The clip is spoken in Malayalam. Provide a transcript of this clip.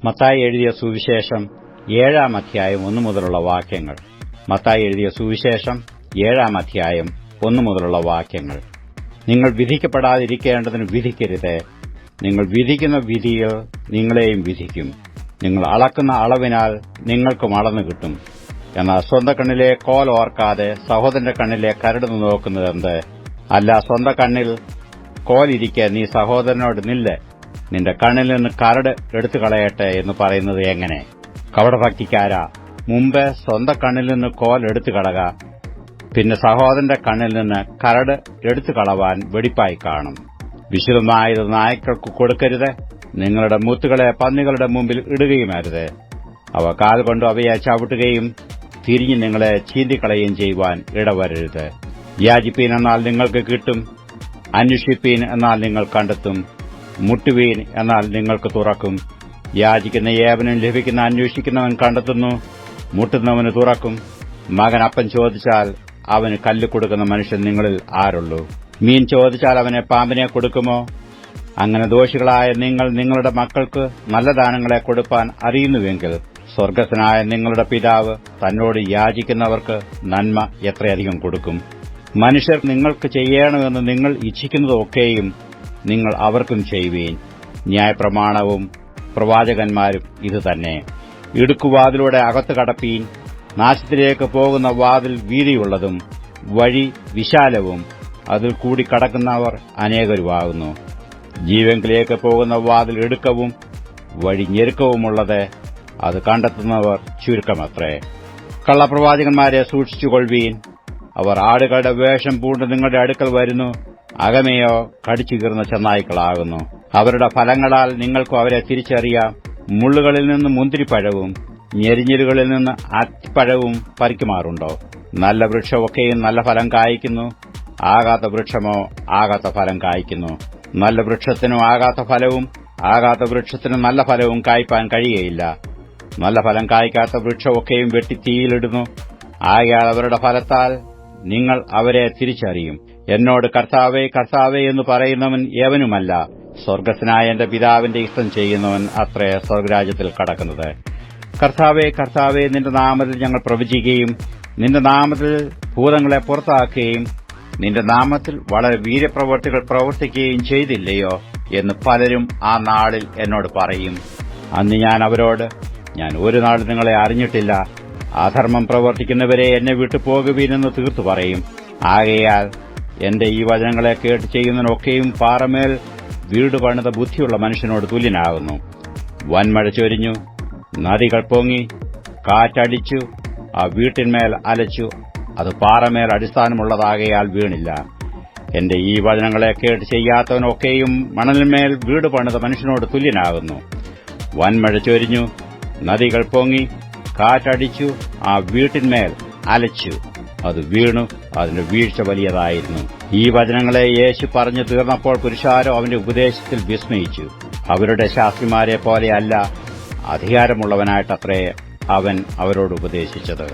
മത്തായി എഴുതിയ സുവിശേഷം 7-ാം അധ്യായം 1 മുതലുള്ള വാക്യങ്ങൾ. മത്തായി എഴുതിയ സുവിശേഷം 7-ാം അധ്യായം 1 മുതലുള്ള വാക്യങ്ങൾ. നിങ്ങൾ വിധിക്കപ്പെടാതിരിക്കേണ്ടതിന് വിധിക്കരുത്. നിങ്ങൾ വിധിക്കുന്ന വിധിയിൽ നിങ്ങളെയും വിധിക്കും. നിങ്ങൾ അളക്കുന്ന അളവിനാൽ നിങ്ങൾക്കും അളന്നു കിട്ടും. എന്നാൽ സ്വന്തം കണ്ണിലെ കോൽ ഓർക്കാതെ സഹോദരന്റെ കണ്ണിലെ കരട് നോക്കുന്നതെന്ത്? അല്ല, സ്വന്തം കണ്ണിൽ കോലിരിക്കെ നീ സഹോദരനോട് നില്ല്, നിന്റെ കണ്ണിൽ നിന്ന് കരട് എടുത്തു കളയട്ടെ എന്ന് പറയുന്നത് എങ്ങനെ? കപടഭക്തിക്കാരാ, മുമ്പ് സ്വന്തം കണ്ണിൽ നിന്ന് കോൽ എടുത്തു കളക, പിന്നെ സഹോദരന്റെ കണ്ണിൽ നിന്ന് കരട് എടുത്തു കളവാൻ വെടിപ്പായി കാണും. വിശുദ്ധമായത് നായ്ക്കൾക്ക് കൊടുക്കരുത്. നിങ്ങളുടെ മുത്തുകളെ പന്നികളുടെ മുമ്പിൽ ഇടുകയുമരുത്. അവ കാൽ കൊണ്ട് അവയെ ചവിട്ടുകയും തിരിഞ്ഞ് നിങ്ങളെ ചീന്തിക്കളയുകയും ചെയ്യുവാൻ ഇടവരരുത്. യാചിപ്പീൻ എന്നാൽ നിങ്ങൾക്ക് കിട്ടും, അന്വേഷിപ്പീൻ എന്നാൽ നിങ്ങൾ കണ്ടെത്തും, മുട്ടുവീൻ എന്നാൽ നിങ്ങൾക്ക് തുറക്കും. യാചിക്കുന്ന ഏവനും ലഭിക്കുന്ന, അന്വേഷിക്കുന്നവൻ കണ്ടെത്തുന്നു, മുട്ടുന്നവന് തുറക്കും. മകൻ അപ്പം ചോദിച്ചാൽ അവന് കല്ല് കൊടുക്കുന്ന മനുഷ്യൻ നിങ്ങളിൽ ആരുള്ളൂ? മീൻ ചോദിച്ചാൽ അവനെ പാമ്പിനെ കൊടുക്കുമോ? അങ്ങനെ ദോഷികളായ നിങ്ങൾ നിങ്ങളുടെ മക്കൾക്ക് നല്ല ദാനങ്ങളെ കൊടുപ്പാൻ അറിയുന്നുവെങ്കിൽ സ്വർഗ്ഗസ്ഥനായ നിങ്ങളുടെ പിതാവ് തന്നോട് യാചിക്കുന്നവർക്ക് നന്മ എത്രയധികം കൊടുക്കും. മനുഷ്യർ നിങ്ങൾക്ക് ചെയ്യണമെന്ന് നിങ്ങൾ ഇച്ഛിക്കുന്നതൊക്കെയും നിങ്ങൾ അവർക്കും ചെയ്യുവീൻ. ന്യായപ്രമാണവും പ്രവാചകന്മാരും ഇതുതന്നെ. ഇടുക്കുവാതിലൂടെ അകത്ത് കടപ്പീൻ. നാശത്തിലേക്ക് പോകുന്ന വാതിൽ വീതിയുള്ളതും വഴി വിശാലവും അതിൽ കൂടി കടക്കുന്നവർ അനേകരുമാകുന്നു. ജീവങ്കിലേക്ക് പോകുന്ന വാതിൽ ഇടുക്കവും വഴി ഞെരുക്കവുമുള്ളത്, അത് കണ്ടെത്തുന്നവർ ചുരുക്കമത്രേ. കള്ളപ്രവാചകന്മാരെ സൂക്ഷിച്ചുകൊള്ളുവീൻ. അവർ ആടുകളുടെ വേഷം പൂണ്ട് നിങ്ങളുടെ അടുക്കൽ വരുന്നു, അകമേയോ കടിച്ചുകീർന്ന ചെന്നായ്ക്കളാകുന്നു. അവരുടെ ഫലങ്ങളാൽ നിങ്ങൾക്കും അവരെ തിരിച്ചറിയാം. മുള്ളുകളിൽ നിന്ന് മുന്തിരിപ്പഴവും ഞെരിഞ്ഞിലുകളിൽ നിന്ന് അത്തിപ്പഴവും പറിക്കുമാറുണ്ടോ? നല്ല വൃക്ഷമൊക്കെയും നല്ല ഫലം കായ്ക്കുന്നു, ആകാത്ത വൃക്ഷമോ ആകാത്ത ഫലം കായ്ക്കുന്നു. നല്ല വൃക്ഷത്തിനും ആകാത്ത ഫലവും ആകാത്ത വൃക്ഷത്തിനും നല്ല ഫലവും കായ്പാൻ കഴിയുകയില്ല. നല്ല ഫലം കായ്ക്കാത്ത വൃക്ഷമൊക്കെയും വെട്ടി തീയിലിടുന്നു. ആകയാൽ അവരുടെ ഫലത്താൽ നിങ്ങൾ അവരെ തിരിച്ചറിയും. എന്നോട് കർത്താവേ കർത്താവേ എന്ന് പറയുന്നവൻ ഏവനുമല്ല, സ്വർഗ്ഗസ്ഥനായ എന്റെ പിതാവിന്റെ ഇഷ്ടം ചെയ്യുന്നവൻ അത്രേ സ്വർഗ്ഗരാജ്യത്തിൽ കടക്കുന്നത്. കർത്താവേ കർത്താവേ, നിന്റെ നാമത്തിൽ ഞങ്ങൾ പ്രവചിക്കുകയും നിന്റെ നാമത്തിൽ ഭൂതങ്ങളെ പുറത്താക്കുകയും നിന്റെ നാമത്തിൽ വളരെ വീര്യപ്രവൃത്തികൾ പ്രവർത്തിക്കുകയും ചെയ്തില്ലയോ എന്ന് പലരും ആ നാളിൽ എന്നോട് പറയും. അന്ന് ഞാൻ അവരോട്, ഞാൻ ഒരു നാൾ നിങ്ങളെ അറിഞ്ഞിട്ടില്ല, അധർമ്മം പ്രവർത്തിക്കുന്നവരെ എന്നെ വിട്ടു പോകുവീനെന്ന് തീർത്തു പറയും. ആകയാൽ എന്റെ ഈ വചനങ്ങളെ കേട്ട് ചെയ്യുന്നതിനൊക്കെയും പാറമേൽ വീട് പണിത ബുദ്ധിയുള്ള മനുഷ്യനോട് തുല്യനാകുന്നു. വൻമഴ ചൊരിഞ്ഞു, നദികൾ പൊങ്ങി, കാറ്റടിച്ചു, ആ വീട്ടിന്മേൽ അലച്ചു. അത് പാറമേൽ അടിസ്ഥാനമുള്ളതാകയാൽ വീണില്ല. എന്റെ ഈ വചനങ്ങളെ കേട്ട് ചെയ്യാത്തവനൊക്കെയും മണലിന്മേൽ വീട് പണിത മനുഷ്യനോട് തുല്യനാകുന്നു. വൻമഴ ചൊരിഞ്ഞു, നദികൾ പൊങ്ങി, കാറ്റടിച്ചു, ആ വീട്ടിന്മേൽ അലച്ചു. അത് വീണു, അതിന്റെ വീഴ്ച വലിയതായിരുന്നു. ഈ വചനങ്ങളെ യേശു പറഞ്ഞു തീർന്നപ്പോൾ പുരുഷാരം അവന്റെ ഉപദേശത്തിൽ വിസ്മയിച്ചു. അവരുടെ ശാസ്ത്രിമാരെ പോലെയല്ല, അധികാരമുള്ളവനായിട്ടത്രേ അവൻ അവരോട് ഉപദേശിച്ചത്.